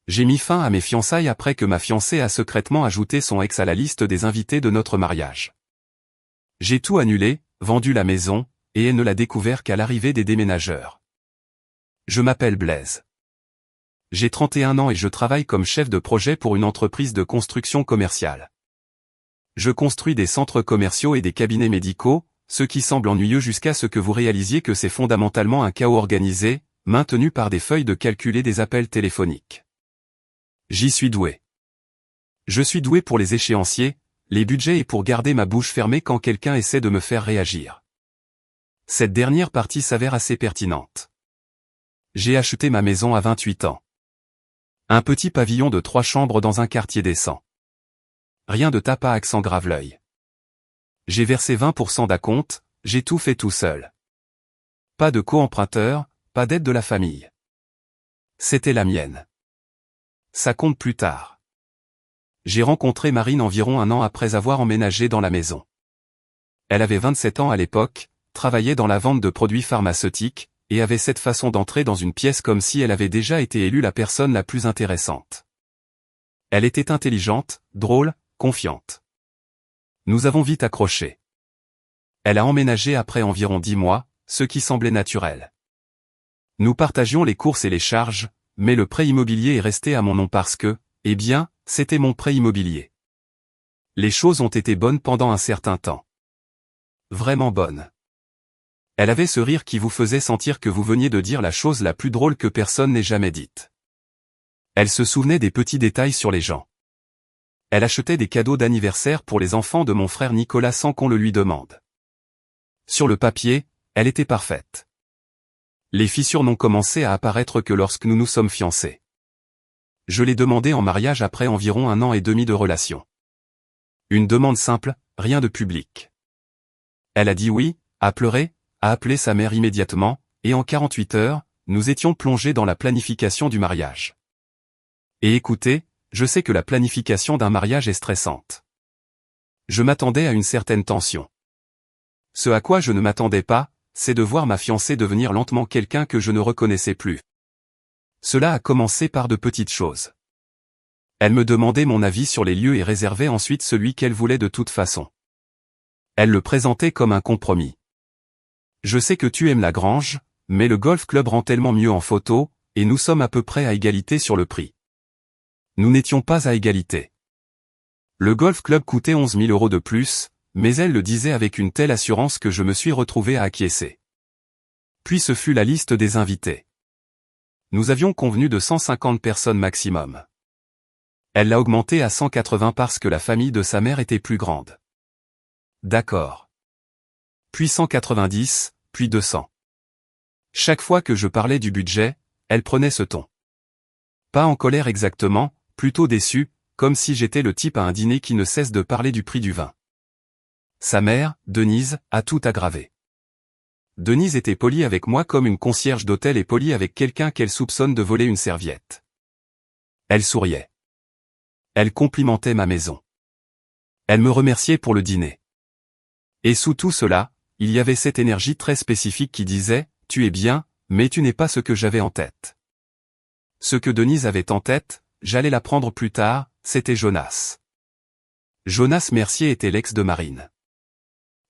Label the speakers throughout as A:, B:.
A: J'ai mis fin à mes fiançailles après que ma fiancée a secrètement ajouté son ex à la liste des invités de notre mariage. J'ai tout annulé, vendu la maison, et elle ne l'a découvert qu'à l'arrivée des déménageurs. Je m'appelle Blaise. J'ai 31 ans et je travaille comme chef de projet pour une entreprise de construction commerciale. Je construis des centres commerciaux et des cabinets médicaux, ce qui semble ennuyeux jusqu'à ce que vous réalisiez que c'est fondamentalement un chaos organisé, maintenu par des feuilles de calcul et des appels téléphoniques. J'y suis doué. Je suis doué pour les échéanciers, les budgets et pour garder ma bouche fermée quand quelqu'un essaie de me faire réagir. Cette dernière partie s'avère assez pertinente. J'ai acheté ma maison à 28 ans. Un petit pavillon de 3 chambres dans un quartier décent. Rien de tape à accent grave l'œil. J'ai versé 20% d'acompte, j'ai tout fait tout seul. Pas de co-emprunteur, pas d'aide de la famille. C'était la mienne. Ça compte plus tard. J'ai rencontré Marine environ 1 an après avoir emménagé dans la maison. Elle avait 27 ans à l'époque, travaillait dans la vente de produits pharmaceutiques, et avait cette façon d'entrer dans une pièce comme si elle avait déjà été élue la personne la plus intéressante. Elle était intelligente, drôle, confiante. Nous avons vite accroché. Elle a emménagé après environ 10 mois, ce qui semblait naturel. Nous partagions les courses et les charges, mais le prêt immobilier est resté à mon nom parce que, eh bien, c'était mon prêt immobilier. Les choses ont été bonnes pendant un certain temps. Vraiment bonnes. Elle avait ce rire qui vous faisait sentir que vous veniez de dire la chose la plus drôle que personne n'ait jamais dite. Elle se souvenait des petits détails sur les gens. Elle achetait des cadeaux d'anniversaire pour les enfants de mon frère Nicolas sans qu'on le lui demande. Sur le papier, elle était parfaite. Les fissures n'ont commencé à apparaître que lorsque nous nous sommes fiancés. Je l'ai demandé en mariage après environ 1 an et demi de relation. Une demande simple, rien de public. Elle a dit oui, a pleuré, a appelé sa mère immédiatement, et en 48 heures, nous étions plongés dans la planification du mariage. Et écoutez, je sais que la planification d'un mariage est stressante. Je m'attendais à une certaine tension. Ce à quoi je ne m'attendais pas, c'est de voir ma fiancée devenir lentement quelqu'un que je ne reconnaissais plus. Cela a commencé par de petites choses. Elle me demandait mon avis sur les lieux et réservait ensuite celui qu'elle voulait de toute façon. Elle le présentait comme un compromis. Je sais que tu aimes la grange, mais le golf club rend tellement mieux en photo, et nous sommes à peu près à égalité sur le prix. Nous n'étions pas à égalité. Le golf club coûtait 11 000 € de plus, mais elle le disait avec une telle assurance que je me suis retrouvé à acquiescer. Puis ce fut la liste des invités. Nous avions convenu de 150 personnes maximum. Elle l'a augmenté à 180 parce que la famille de sa mère était plus grande. D'accord. Puis 190, puis 200. Chaque fois que je parlais du budget, elle prenait ce ton. Pas en colère exactement, plutôt déçue, comme si j'étais le type à un dîner qui ne cesse de parler du prix du vin. Sa mère, Denise, a tout aggravé. Denise était polie avec moi comme une concierge d'hôtel est polie avec quelqu'un qu'elle soupçonne de voler une serviette. Elle souriait. Elle complimentait ma maison. Elle me remerciait pour le dîner. Et sous tout cela, il y avait cette énergie très spécifique qui disait « Tu es bien, mais tu n'es pas ce que j'avais en tête ». Ce que Denise avait en tête, j'allais l'apprendre plus tard, c'était Jonas. Jonas Mercier était l'ex de Marine.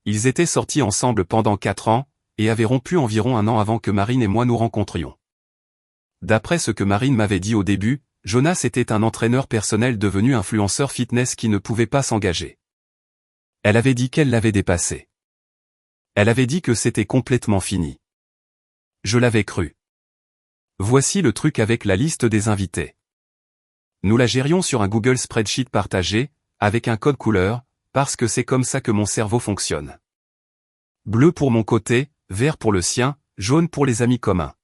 A: Ils étaient sortis ensemble pendant 4 ans, et avaient rompu environ 1 an avant que Marine et moi nous rencontrions. D'après ce que Marine m'avait dit au début, Jonas était un entraîneur personnel devenu influenceur fitness qui ne pouvait pas s'engager. Elle avait dit qu'elle l'avait dépassé. Elle avait dit que c'était complètement fini. Je l'avais cru. Voici le truc avec la liste des invités. Nous la gérions sur un Google Spreadsheet partagé, avec un code couleur, parce que c'est comme ça que mon cerveau fonctionne. Bleu pour mon côté, vert pour le sien, jaune pour les amis communs.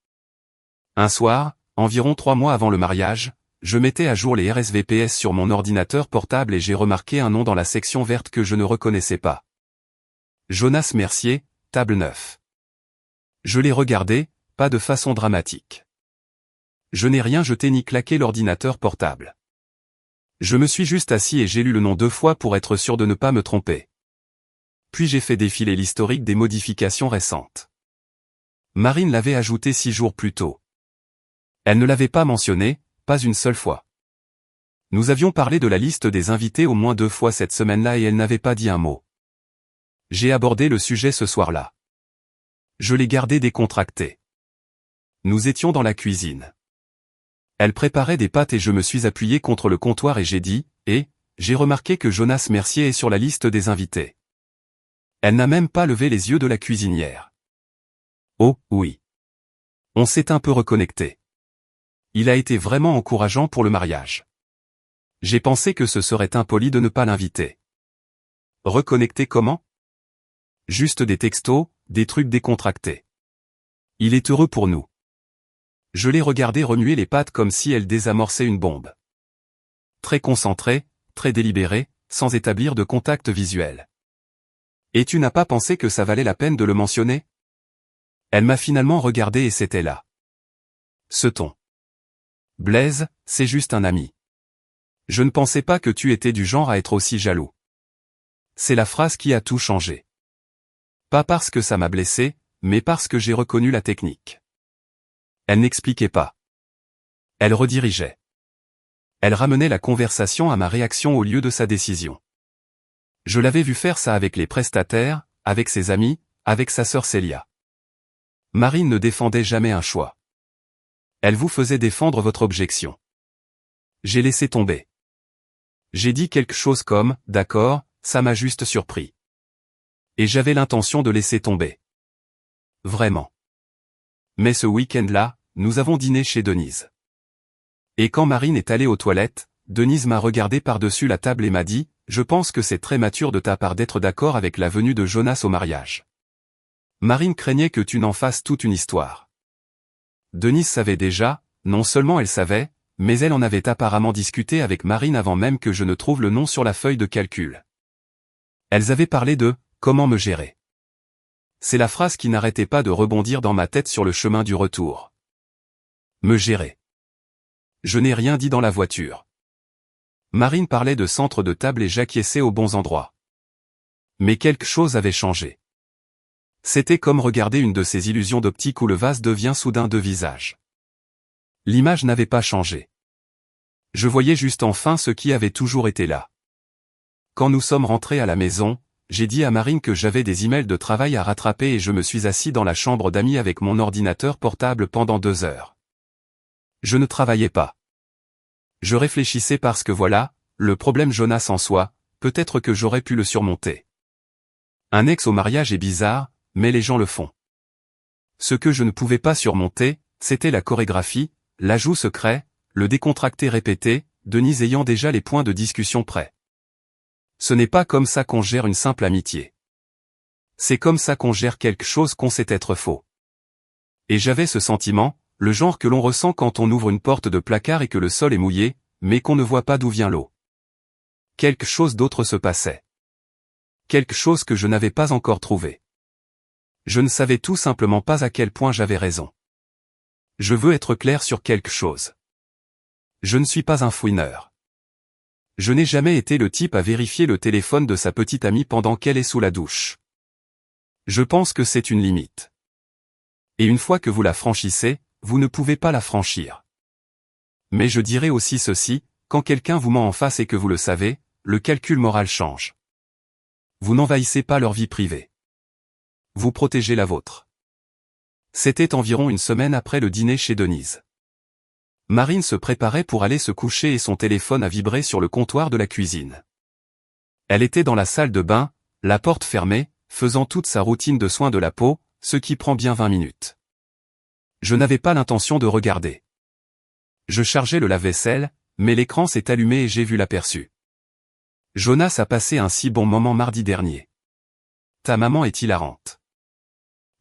A: Un soir, environ 3 mois avant le mariage, je mettais à jour les RSVPS sur mon ordinateur portable et j'ai remarqué un nom dans la section verte que je ne reconnaissais pas. Jonas Mercier, table 9. Je l'ai regardé, pas de façon dramatique. Je n'ai rien jeté ni claqué l'ordinateur portable. Je me suis juste assis et j'ai lu le nom 2 fois pour être sûr de ne pas me tromper. Puis j'ai fait défiler l'historique des modifications récentes. Marine l'avait ajouté 6 jours plus tôt. Elle ne l'avait pas mentionné, pas une seule fois. Nous avions parlé de la liste des invités au moins 2 fois cette semaine-là et elle n'avait pas dit un mot. J'ai abordé le sujet ce soir-là. Je l'ai gardé décontracté. Nous étions dans la cuisine. Elle préparait des pâtes et je me suis appuyé contre le comptoir et j'ai dit, j'ai remarqué que Jonas Mercier est sur la liste des invités. Elle n'a même pas levé les yeux de la cuisinière. Oh, oui. On s'est un peu reconnecté. Il a été vraiment encourageant pour le mariage. J'ai pensé que ce serait impoli de ne pas l'inviter. Reconnecter comment? Juste des textos, des trucs décontractés. Il est heureux pour nous. Je l'ai regardé remuer les pâtes comme si elle désamorçait une bombe. Très concentré, très délibéré, sans établir de contact visuel. Et tu n'as pas pensé que ça valait la peine de le mentionner? Elle m'a finalement regardé et c'était là. Ce ton. Blaise, c'est juste un ami. Je ne pensais pas que tu étais du genre à être aussi jaloux. C'est la phrase qui a tout changé. Pas parce que ça m'a blessé, mais parce que j'ai reconnu la technique. Elle n'expliquait pas. Elle redirigeait. Elle ramenait la conversation à ma réaction au lieu de sa décision. Je l'avais vu faire ça avec les prestataires, avec ses amis, avec sa sœur Célia. Marine ne défendait jamais un choix. Elle vous faisait défendre votre objection. J'ai laissé tomber. J'ai dit quelque chose comme « D'accord, ça m'a juste surpris ». Et j'avais l'intention de laisser tomber. Vraiment. Mais ce week-end-là, nous avons dîné chez Denise. Et quand Marine est allée aux toilettes, Denise m'a regardé par-dessus la table et m'a dit « Je pense que c'est très mature de ta part d'être d'accord avec la venue de Jonas au mariage. Marine craignait que tu n'en fasses toute une histoire. » Denise savait déjà, non seulement elle savait, mais elle en avait apparemment discuté avec Marine avant même que je ne trouve le nom sur la feuille de calcul. Elles avaient parlé de « comment me gérer ». C'est la phrase qui n'arrêtait pas de rebondir dans ma tête sur le chemin du retour. Me gérer. Je n'ai rien dit dans la voiture. Marine parlait de centre de table et j'acquiesçais aux bons endroits. Mais quelque chose avait changé. C'était comme regarder une de ces illusions d'optique où le vase devient soudain 2 visages. L'image n'avait pas changé. Je voyais juste enfin ce qui avait toujours été là. Quand nous sommes rentrés à la maison, j'ai dit à Marine que j'avais des emails de travail à rattraper et je me suis assis dans la chambre d'amis avec mon ordinateur portable pendant 2 heures. Je ne travaillais pas. Je réfléchissais parce que voilà, le problème Jonas en soi, peut-être que j'aurais pu le surmonter. Un ex au mariage est bizarre, mais les gens le font. Ce que je ne pouvais pas surmonter, c'était la chorégraphie, l'ajout secret, le décontracté répété, Denise ayant déjà les points de discussion prêts. Ce n'est pas comme ça qu'on gère une simple amitié. C'est comme ça qu'on gère quelque chose qu'on sait être faux. Et j'avais ce sentiment, le genre que l'on ressent quand on ouvre une porte de placard et que le sol est mouillé, mais qu'on ne voit pas d'où vient l'eau. Quelque chose d'autre se passait. Quelque chose que je n'avais pas encore trouvé. Je ne savais tout simplement pas à quel point j'avais raison. Je veux être clair sur quelque chose. Je ne suis pas un fouineur. Je n'ai jamais été le type à vérifier le téléphone de sa petite amie pendant qu'elle est sous la douche. Je pense que c'est une limite. Et une fois que vous la franchissez, vous ne pouvez pas la franchir. Mais je dirais aussi ceci, quand quelqu'un vous ment en face et que vous le savez, le calcul moral change. Vous n'envahissez pas leur vie privée. Vous protégez la vôtre. C'était environ une semaine après le dîner chez Denise. Marine se préparait pour aller se coucher et son téléphone a vibré sur le comptoir de la cuisine. Elle était dans la salle de bain, la porte fermée, faisant toute sa routine de soins de la peau, ce qui prend bien 20 minutes. Je n'avais pas l'intention de regarder. Je chargeais le lave-vaisselle, mais l'écran s'est allumé et j'ai vu l'aperçu. Jonas a passé un si bon moment mardi dernier. Ta maman est hilarante.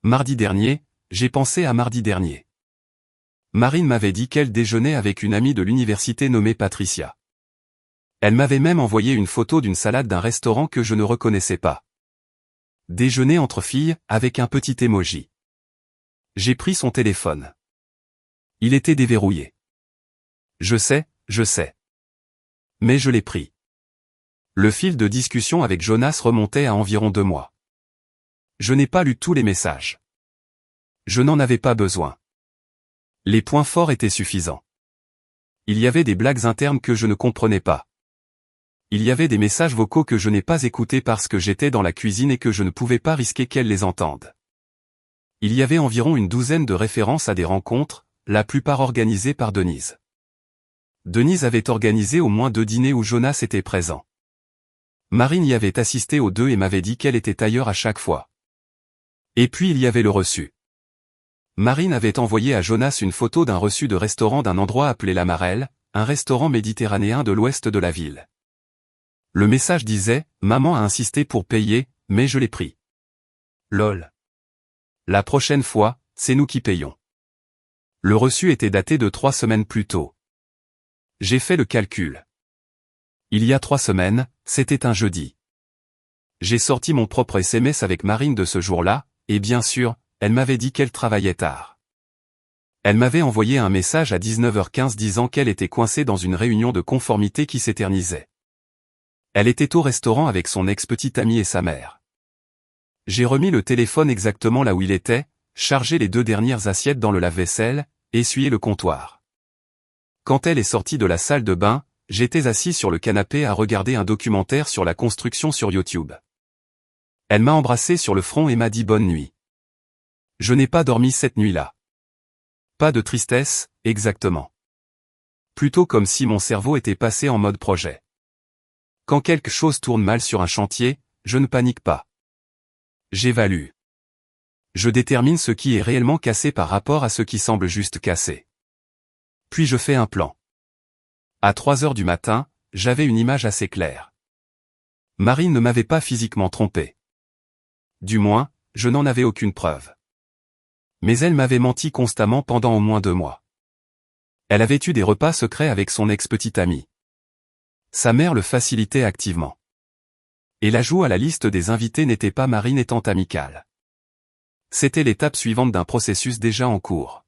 A: Mardi dernier, j'ai pensé à mardi dernier. Marine m'avait dit qu'elle déjeunait avec une amie de l'université nommée Patricia. Elle m'avait même envoyé une photo d'une salade d'un restaurant que je ne reconnaissais pas. Déjeuner entre filles, avec un petit emoji. J'ai pris son téléphone. Il était déverrouillé. Je sais. Mais je l'ai pris. Le fil de discussion avec Jonas remontait à environ 2 mois. Je n'ai pas lu tous les messages. Je n'en avais pas besoin. Les points forts étaient suffisants. Il y avait des blagues internes que je ne comprenais pas. Il y avait des messages vocaux que je n'ai pas écoutés parce que j'étais dans la cuisine et que je ne pouvais pas risquer qu'elle les entende. Il y avait environ une douzaine de références à des rencontres, la plupart organisées par Denise. Denise avait organisé au moins 2 dîners où Jonas était présent. Marine y avait assisté aux 2 et m'avait dit qu'elle était ailleurs à chaque fois. Et puis il y avait le reçu. Marine avait envoyé à Jonas une photo d'un reçu de restaurant d'un endroit appelé La Marelle, un restaurant méditerranéen de l'ouest de la ville. Le message disait « Maman a insisté pour payer, mais je l'ai pris. Lol. La prochaine fois, c'est nous qui payons. » Le reçu était daté de 3 semaines plus tôt. J'ai fait le calcul. Il y a 3 semaines, c'était un jeudi. J'ai sorti mon propre SMS avec Marine de ce jour-là, et bien sûr, elle m'avait dit qu'elle travaillait tard. Elle m'avait envoyé un message à 19h15 disant qu'elle était coincée dans une réunion de conformité qui s'éternisait. Elle était au restaurant avec son ex-petite amie et sa mère. J'ai remis le téléphone exactement là où il était, chargé les 2 dernières assiettes dans le lave-vaisselle, essuyé le comptoir. Quand elle est sortie de la salle de bain, j'étais assis sur le canapé à regarder un documentaire sur la construction sur YouTube. Elle m'a embrassé sur le front et m'a dit bonne nuit. Je n'ai pas dormi cette nuit-là. Pas de tristesse, exactement. Plutôt comme si mon cerveau était passé en mode projet. Quand quelque chose tourne mal sur un chantier, je ne panique pas. J'évalue. Je détermine ce qui est réellement cassé par rapport à ce qui semble juste cassé. Puis je fais un plan. À 3 heures du matin, j'avais une image assez claire. Marine ne m'avait pas physiquement trompé. Du moins, je n'en avais aucune preuve. Mais elle m'avait menti constamment pendant au moins 2 mois. Elle avait eu des repas secrets avec son ex-petite amie. Sa mère le facilitait activement. Et l'ajout à la liste des invités n'était pas Marine étant amicale. C'était l'étape suivante d'un processus déjà en cours.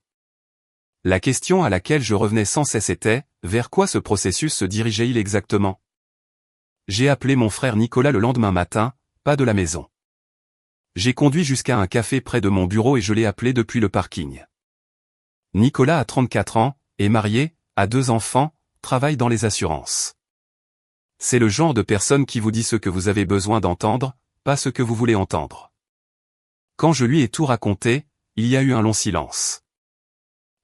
A: La question à laquelle je revenais sans cesse était, vers quoi ce processus se dirigeait-il exactement? J'ai appelé mon frère Nicolas le lendemain matin, pas de la maison. J'ai conduit jusqu'à un café près de mon bureau et je l'ai appelé depuis le parking. Nicolas a 34 ans, est marié, a 2 enfants, travaille dans les assurances. C'est le genre de personne qui vous dit ce que vous avez besoin d'entendre, pas ce que vous voulez entendre. Quand je lui ai tout raconté, il y a eu un long silence.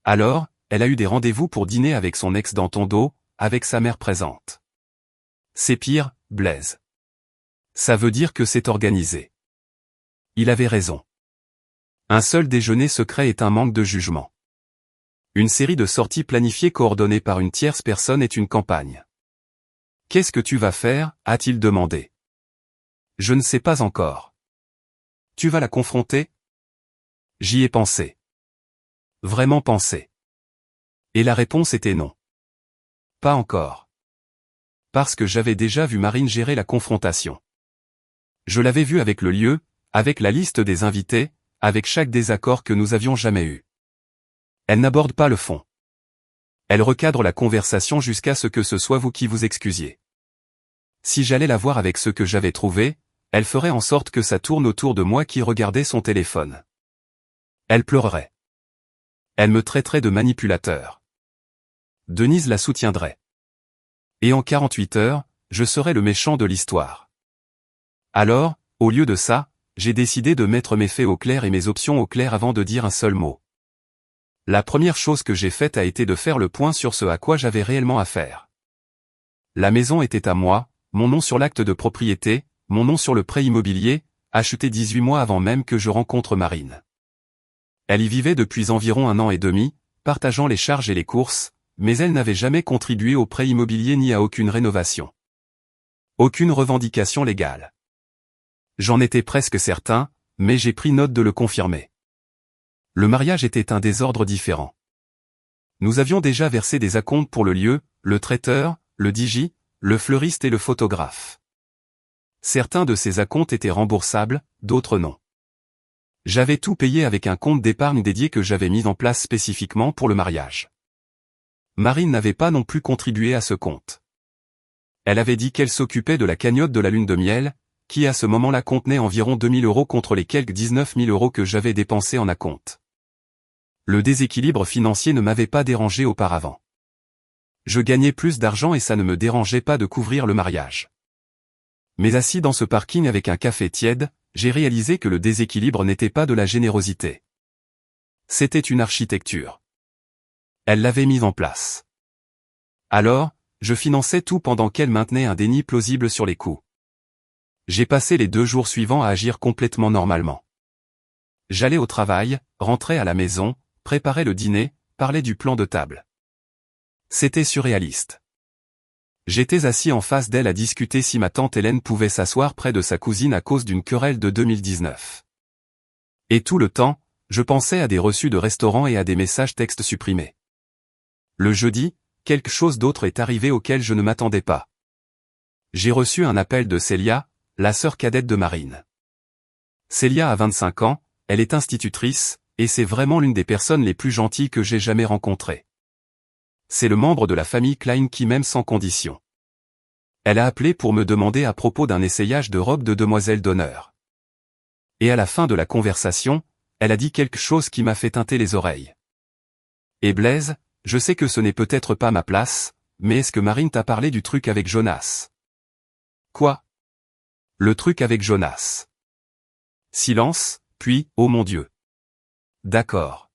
A: Alors, elle a eu des rendez-vous pour dîner avec son ex dans ton dos, avec sa mère présente. C'est pire, Blaise. Ça veut dire que c'est organisé. Il avait raison. Un seul déjeuner secret est un manque de jugement. Une série de sorties planifiées coordonnées par une tierce personne est une campagne. Qu'est-ce que tu vas faire, a-t-il demandé. Je ne sais pas encore. Tu vas la confronter? J'y ai pensé. Vraiment pensé. Et la réponse était non. Pas encore. Parce que j'avais déjà vu Marine gérer la confrontation. Je l'avais vue avec le lieu, avec la liste des invités, avec chaque désaccord que nous avions jamais eu. Elle n'aborde pas le fond. Elle recadre la conversation jusqu'à ce que ce soit vous qui vous excusiez. Si j'allais la voir avec ce que j'avais trouvé, elle ferait en sorte que ça tourne autour de moi qui regardais son téléphone. Elle pleurerait. Elle me traiterait de manipulateur. Denise la soutiendrait. Et en 48 heures, je serais le méchant de l'histoire. Alors, au lieu de ça, j'ai décidé de mettre mes faits au clair et mes options au clair avant de dire un seul mot. La première chose que j'ai faite a été de faire le point sur ce à quoi j'avais réellement affaire. La maison était à moi, mon nom sur l'acte de propriété, mon nom sur le prêt immobilier, acheté 18 mois avant même que je rencontre Marine. Elle y vivait depuis environ 1 an et demi, partageant les charges et les courses, mais elle n'avait jamais contribué au prêt immobilier ni à aucune rénovation. Aucune revendication légale. J'en étais presque certain, mais j'ai pris note de le confirmer. Le mariage était un désordre différent. Nous avions déjà versé des acomptes pour le lieu, le traiteur, le digi, le fleuriste et le photographe. Certains de ces acomptes étaient remboursables, d'autres non. J'avais tout payé avec un compte d'épargne dédié que j'avais mis en place spécifiquement pour le mariage. Marine n'avait pas non plus contribué à ce compte. Elle avait dit qu'elle s'occupait de la cagnotte de la lune de miel, qui à ce moment-là contenait environ 2 000 € contre les quelques 19 000 € que j'avais dépensés en acompte. Le déséquilibre financier ne m'avait pas dérangé auparavant. Je gagnais plus d'argent et ça ne me dérangeait pas de couvrir le mariage. Mais assis dans ce parking avec un café tiède, j'ai réalisé que le déséquilibre n'était pas de la générosité. C'était une architecture. Elle l'avait mise en place. Alors, je finançais tout pendant qu'elle maintenait un déni plausible sur les coûts. J'ai passé les 2 jours suivants à agir complètement normalement. J'allais au travail, rentrais à la maison, préparais le dîner, parlais du plan de table. C'était surréaliste. J'étais assis en face d'elle à discuter si ma tante Hélène pouvait s'asseoir près de sa cousine à cause d'une querelle de 2019. Et tout le temps, je pensais à des reçus de restaurants et à des messages textes supprimés. Le jeudi, quelque chose d'autre est arrivé auquel je ne m'attendais pas. J'ai reçu un appel de Célia, la sœur cadette de Marine. Célia a 25 ans, elle est institutrice, et c'est vraiment l'une des personnes les plus gentilles que j'ai jamais rencontrées. C'est le membre de la famille Klein qui m'aime sans condition. Elle a appelé pour me demander à propos d'un essayage de robe de demoiselle d'honneur. Et à la fin de la conversation, elle a dit quelque chose qui m'a fait tinter les oreilles. Et Blaise, je sais que ce n'est peut-être pas ma place, mais est-ce que Marine t'a parlé du truc avec Jonas? Quoi? Le truc avec Jonas. Silence, puis, oh mon Dieu. D'accord.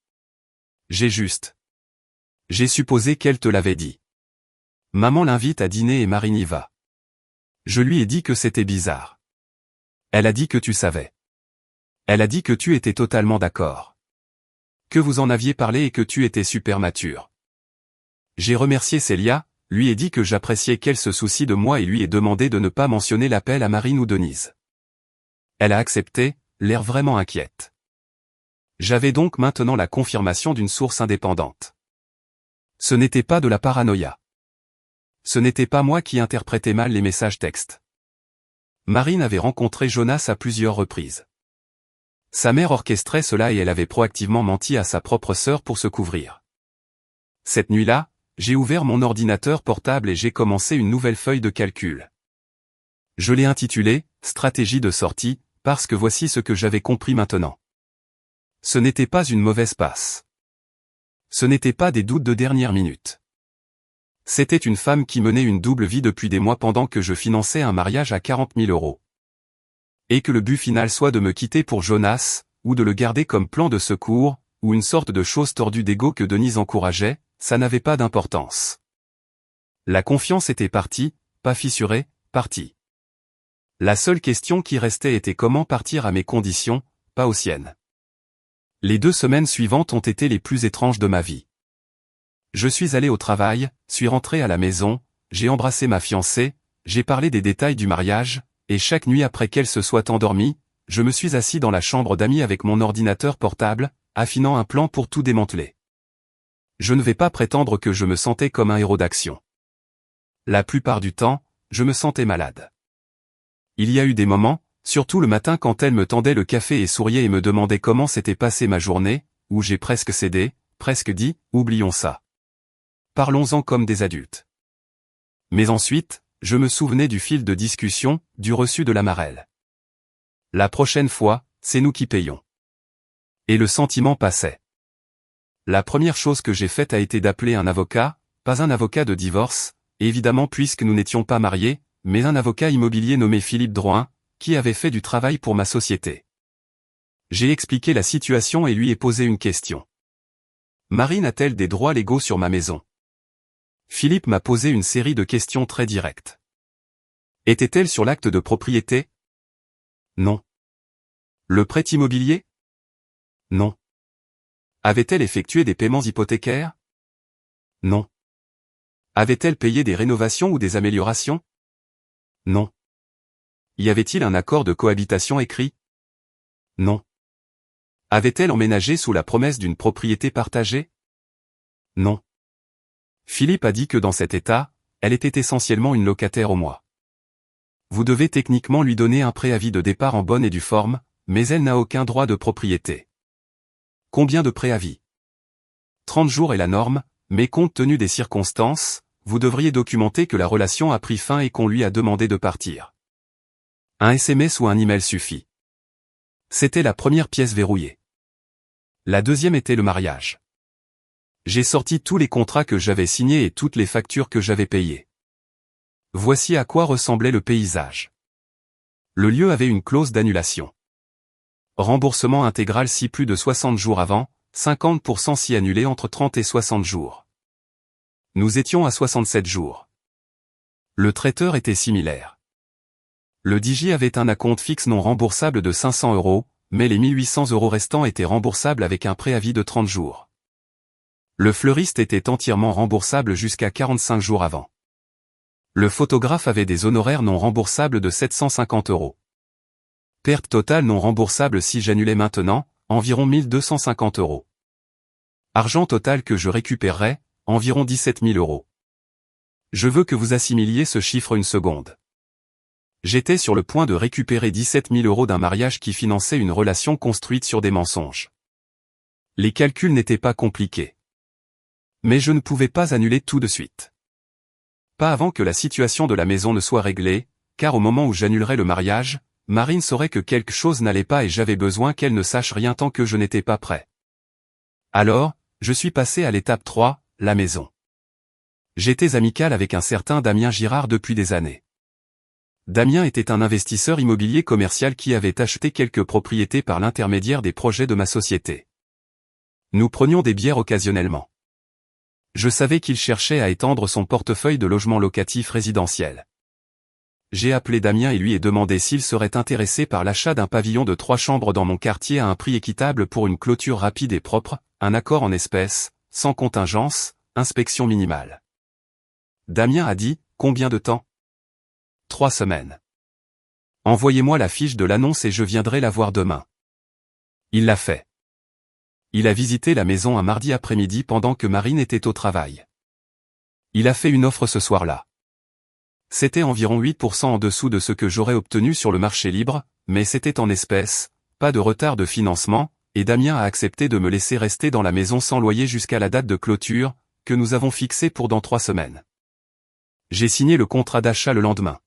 A: J'ai supposé qu'elle te l'avait dit. Maman l'invite à dîner et Marine y va. Je lui ai dit que c'était bizarre. Elle a dit que tu savais. Elle a dit que tu étais totalement d'accord. Que vous en aviez parlé et que tu étais super mature. J'ai remercié Célia, lui ai dit que j'appréciais qu'elle se soucie de moi et lui ai demandé de ne pas mentionner l'appel à Marine ou Denise. Elle a accepté, l'air vraiment inquiète. J'avais donc maintenant la confirmation d'une source indépendante. Ce n'était pas de la paranoïa. Ce n'était pas moi qui interprétais mal les messages textes. Marine avait rencontré Jonas à plusieurs reprises. Sa mère orchestrait cela et elle avait proactivement menti à sa propre sœur pour se couvrir. Cette nuit-là, j'ai ouvert mon ordinateur portable et j'ai commencé une nouvelle feuille de calcul. Je l'ai intitulée « Stratégie de sortie » parce que voici ce que j'avais compris maintenant. Ce n'était pas une mauvaise passe. Ce n'était pas des doutes de dernière minute. C'était une femme qui menait une double vie depuis des mois pendant que je finançais un mariage à 40 000 €. Et que le but final soit de me quitter pour Jonas, ou de le garder comme plan de secours, ou une sorte de chose tordue d'ego que Denise encourageait, ça n'avait pas d'importance. La confiance était partie, pas fissurée, partie. La seule question qui restait était comment partir à mes conditions, pas aux siennes. Les 2 semaines suivantes ont été les plus étranges de ma vie. Je suis allé au travail, suis rentré à la maison, j'ai embrassé ma fiancée, j'ai parlé des détails du mariage, et chaque nuit après qu'elle se soit endormie, je me suis assis dans la chambre d'amis avec mon ordinateur portable, affinant un plan pour tout démanteler. Je ne vais pas prétendre que je me sentais comme un héros d'action. La plupart du temps, je me sentais malade. Il y a eu des moments, surtout le matin quand elle me tendait le café et souriait et me demandait comment s'était passée ma journée, où j'ai presque cédé, presque dit, oublions ça. Parlons-en comme des adultes. Mais ensuite, je me souvenais du fil de discussion, du reçu de la marelle. La prochaine fois, c'est nous qui payons. Et le sentiment passait. La première chose que j'ai faite a été d'appeler un avocat, pas un avocat de divorce, évidemment puisque nous n'étions pas mariés, mais un avocat immobilier nommé Philippe Drouin, qui avait fait du travail pour ma société. J'ai expliqué la situation et lui ai posé une question. Marine a-t-elle des droits légaux sur ma maison? Philippe m'a posé une série de questions très directes. Était-elle sur l'acte de propriété? Non. Le prêt immobilier? Non. Avait-elle effectué des paiements hypothécaires? Non. Avait-elle payé des rénovations ou des améliorations? Non. Y avait-il un accord de cohabitation écrit? Non. Avait-elle emménagé sous la promesse d'une propriété partagée? Non. Philippe a dit que dans cet état, elle était essentiellement une locataire au mois. Vous devez techniquement lui donner un préavis de départ en bonne et due forme, mais elle n'a aucun droit de propriété. Combien de préavis? 30 jours est la norme, mais compte tenu des circonstances, vous devriez documenter que la relation a pris fin et qu'on lui a demandé de partir. Un SMS ou un email suffit. C'était la première pièce verrouillée. La deuxième était le mariage. J'ai sorti tous les contrats que j'avais signés et toutes les factures que j'avais payées. Voici à quoi ressemblait le paysage. Le lieu avait une clause d'annulation. Remboursement intégral si plus de 60 jours avant, 50% si annulé entre 30 et 60 jours. Nous étions à 67 jours. Le traiteur était similaire. Le DJ avait un acompte fixe non remboursable de 500 €, mais les 1800 € restants étaient remboursables avec un préavis de 30 jours. Le fleuriste était entièrement remboursable jusqu'à 45 jours avant. Le photographe avait des honoraires non remboursables de 750 €. Perte totale non remboursable si j'annulais maintenant, environ 1250 €. Argent total que je récupérerais, environ 17 000 €. Je veux que vous assimiliez ce chiffre une seconde. J'étais sur le point de récupérer 17 000 € d'un mariage qui finançait une relation construite sur des mensonges. Les calculs n'étaient pas compliqués. Mais je ne pouvais pas annuler tout de suite. Pas avant que la situation de la maison ne soit réglée, car au moment où j'annulerais le mariage, Marine saurait que quelque chose n'allait pas et j'avais besoin qu'elle ne sache rien tant que je n'étais pas prêt. Alors, je suis passé à l'étape 3, la maison. J'étais amical avec un certain Damien Girard depuis des années. Damien était un investisseur immobilier commercial qui avait acheté quelques propriétés par l'intermédiaire des projets de ma société. Nous prenions des bières occasionnellement. Je savais qu'il cherchait à étendre son portefeuille de logements locatifs résidentiels. J'ai appelé Damien et lui ai demandé s'il serait intéressé par l'achat d'un pavillon de 3 chambres dans mon quartier à un prix équitable pour une clôture rapide et propre, un accord en espèces, sans contingence, inspection minimale. Damien a dit, combien de temps ? 3 semaines. Envoyez-moi la fiche de l'annonce et je viendrai la voir demain. Il l'a fait. Il a visité la maison un mardi après-midi pendant que Marine était au travail. Il a fait une offre ce soir-là. C'était environ 8% en dessous de ce que j'aurais obtenu sur le marché libre, mais c'était en espèces, pas de retard de financement, et Damien a accepté de me laisser rester dans la maison sans loyer jusqu'à la date de clôture, que nous avons fixée pour dans 3 semaines. J'ai signé le contrat d'achat le lendemain.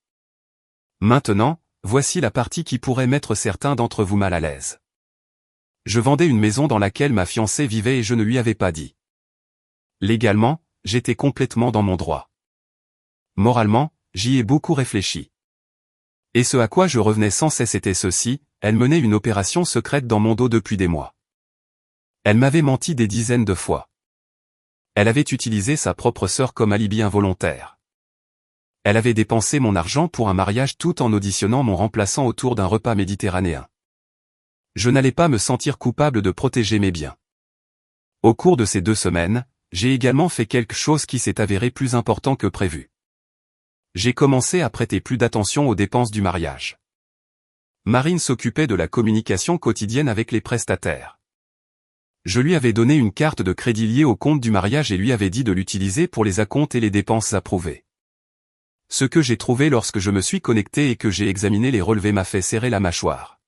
A: Maintenant, voici la partie qui pourrait mettre certains d'entre vous mal à l'aise. Je vendais une maison dans laquelle ma fiancée vivait et je ne lui avais pas dit. Légalement, j'étais complètement dans mon droit. Moralement, j'y ai beaucoup réfléchi. Et ce à quoi je revenais sans cesse était ceci, elle menait une opération secrète dans mon dos depuis des mois. Elle m'avait menti des dizaines de fois. Elle avait utilisé sa propre sœur comme alibi involontaire. Elle avait dépensé mon argent pour un mariage tout en auditionnant mon remplaçant autour d'un repas méditerranéen. Je n'allais pas me sentir coupable de protéger mes biens. Au cours de ces 2 semaines, j'ai également fait quelque chose qui s'est avéré plus important que prévu. J'ai commencé à prêter plus d'attention aux dépenses du mariage. Marine s'occupait de la communication quotidienne avec les prestataires. Je lui avais donné une carte de crédit liée au compte du mariage et lui avais dit de l'utiliser pour les acomptes et les dépenses approuvées. Ce que j'ai trouvé lorsque je me suis connecté et que j'ai examiné les relevés m'a fait serrer la mâchoire.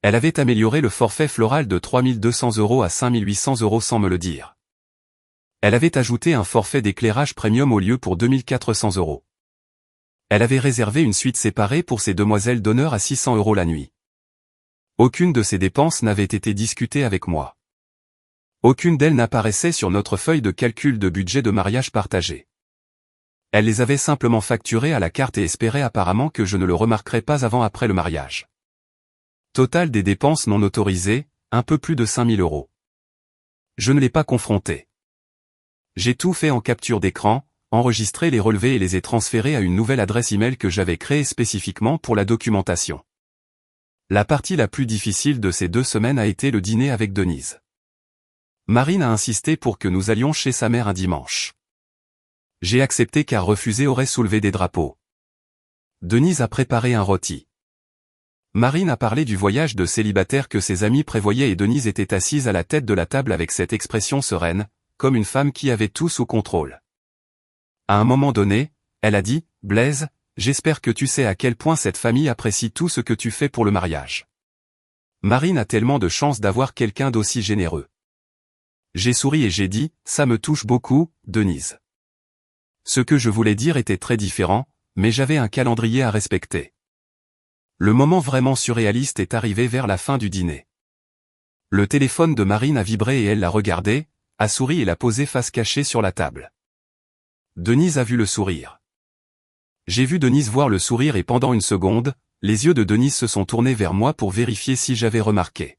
A: Elle avait amélioré le forfait floral de 3 200 € à 5 800 € sans me le dire. Elle avait ajouté un forfait d'éclairage premium au lieu pour 2 400 €. Elle avait réservé une suite séparée pour ses demoiselles d'honneur à 600 € la nuit. Aucune de ces dépenses n'avait été discutée avec moi. Aucune d'elles n'apparaissait sur notre feuille de calcul de budget de mariage partagé. Elle les avait simplement facturées à la carte et espérait apparemment que je ne le remarquerais pas avant après le mariage. Total des dépenses non autorisées, un peu plus de 5 000 €. Je ne l'ai pas confronté. J'ai tout fait en capture d'écran, enregistré les relevés et les ai transférés à une nouvelle adresse email que j'avais créée spécifiquement pour la documentation. La partie la plus difficile de ces 2 semaines a été le dîner avec Denise. Marine a insisté pour que nous allions chez sa mère un dimanche. J'ai accepté car refuser aurait soulevé des drapeaux. Denise a préparé un rôti. Marine a parlé du voyage de célibataire que ses amis prévoyaient et Denise était assise à la tête de la table avec cette expression sereine, comme une femme qui avait tout sous contrôle. À un moment donné, elle a dit, « Blaise, j'espère que tu sais à quel point cette famille apprécie tout ce que tu fais pour le mariage. » Marine a tellement de chance d'avoir quelqu'un d'aussi généreux. J'ai souri et j'ai dit, « Ça me touche beaucoup, Denise. » Ce que je voulais dire était très différent, mais j'avais un calendrier à respecter. Le moment vraiment surréaliste est arrivé vers la fin du dîner. Le téléphone de Marine a vibré et elle l'a regardé, a souri et l'a posé face cachée sur la table. Denise a vu le sourire. J'ai vu Denise voir le sourire et pendant une seconde, les yeux de Denise se sont tournés vers moi pour vérifier si j'avais remarqué.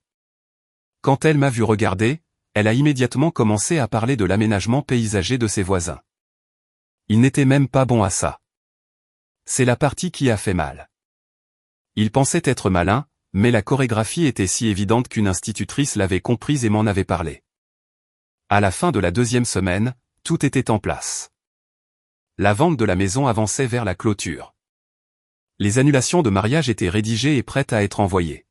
A: Quand elle m'a vu regarder, elle a immédiatement commencé à parler de l'aménagement paysager de ses voisins. Il n'était même pas bon à ça. C'est la partie qui a fait mal. Il pensait être malin, mais la chorégraphie était si évidente qu'une institutrice l'avait comprise et m'en avait parlé. À la fin de la 2e semaine, tout était en place. La vente de la maison avançait vers la clôture. Les annulations de mariage étaient rédigées et prêtes à être envoyées.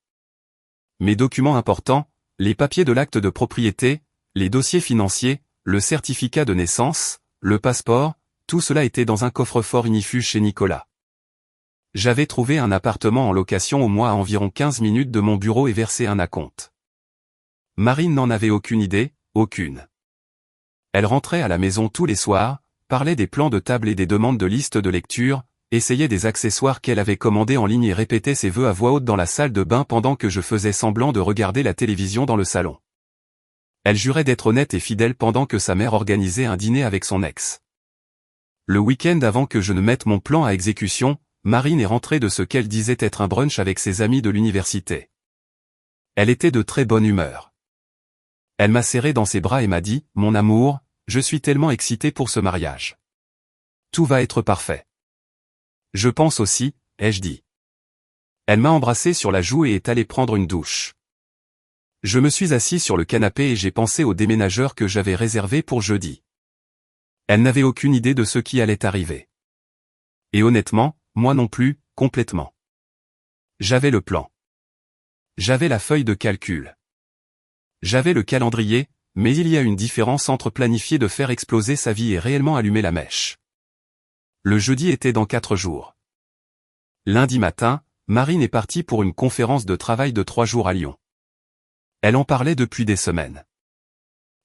A: Mes documents importants, les papiers de l'acte de propriété, les dossiers financiers, le certificat de naissance, le passeport, tout cela était dans un coffre-fort ignifuge chez Nicolas. J'avais trouvé un appartement en location au mois à environ 15 minutes de mon bureau et versé un acompte. Marine n'en avait aucune idée, aucune. Elle rentrait à la maison tous les soirs, parlait des plans de table et des demandes de liste de lecture, essayait des accessoires qu'elle avait commandés en ligne et répétait ses vœux à voix haute dans la salle de bain pendant que je faisais semblant de regarder la télévision dans le salon. Elle jurait d'être honnête et fidèle pendant que sa mère organisait un dîner avec son ex. Le week-end avant que je ne mette mon plan à exécution, Marine est rentrée de ce qu'elle disait être un brunch avec ses amis de l'université. Elle était de très bonne humeur. Elle m'a serré dans ses bras et m'a dit « Mon amour, je suis tellement excitée pour ce mariage. Tout va être parfait. » Je pense aussi, ai-je dit. Elle m'a embrassé sur la joue et est allée prendre une douche. Je me suis assis sur le canapé et j'ai pensé au déménageur que j'avais réservé pour jeudi. Elle n'avait aucune idée de ce qui allait arriver. Et honnêtement, moi non plus, complètement. J'avais le plan. J'avais la feuille de calcul. J'avais le calendrier, mais il y a une différence entre planifier de faire exploser sa vie et réellement allumer la mèche. Le jeudi était dans 4 jours. Lundi matin, Marine est partie pour une conférence de travail de 3 jours à Lyon. Elle en parlait depuis des semaines.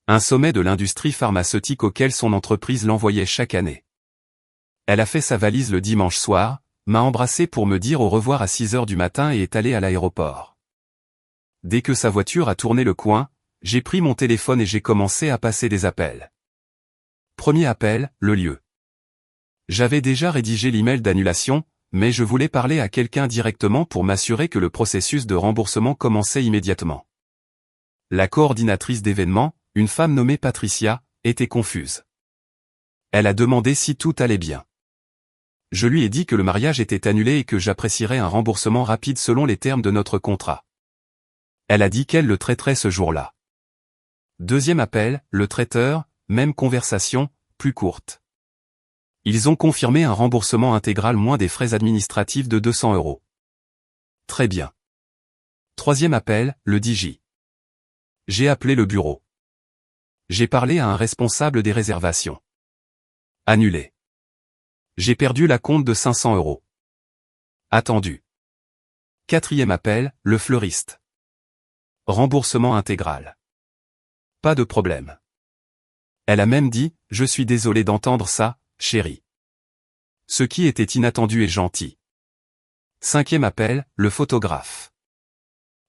A: Un sommet de l'industrie pharmaceutique auquel son entreprise l'envoyait chaque année. Elle a fait sa valise le dimanche soir, m'a embrassé pour me dire au revoir à 6 heures du matin et est allée à l'aéroport. Dès que sa voiture a tourné le coin, j'ai pris mon téléphone et j'ai commencé à passer des appels. Premier appel, le lieu. J'avais déjà rédigé l'email d'annulation, mais je voulais parler à quelqu'un directement pour m'assurer que le processus de remboursement commençait immédiatement. La coordinatrice d'événements, une femme nommée Patricia, était confuse. Elle a demandé si tout allait bien. Je lui ai dit que le mariage était annulé et que j'apprécierais un remboursement rapide selon les termes de notre contrat. Elle a dit qu'elle le traiterait ce jour-là. Deuxième appel, le traiteur, même conversation, plus courte. Ils ont confirmé un remboursement intégral moins des frais administratifs de 200 €. Très bien. Troisième appel, le DJ. J'ai appelé le bureau. J'ai parlé à un responsable des réservations. Annulé. J'ai perdu la compte de 500 €. Attendu. Quatrième appel, le fleuriste. Remboursement intégral. Pas de problème. Elle a même dit, je suis désolé d'entendre ça, chérie. Ce qui était inattendu et gentil. Cinquième appel, le photographe.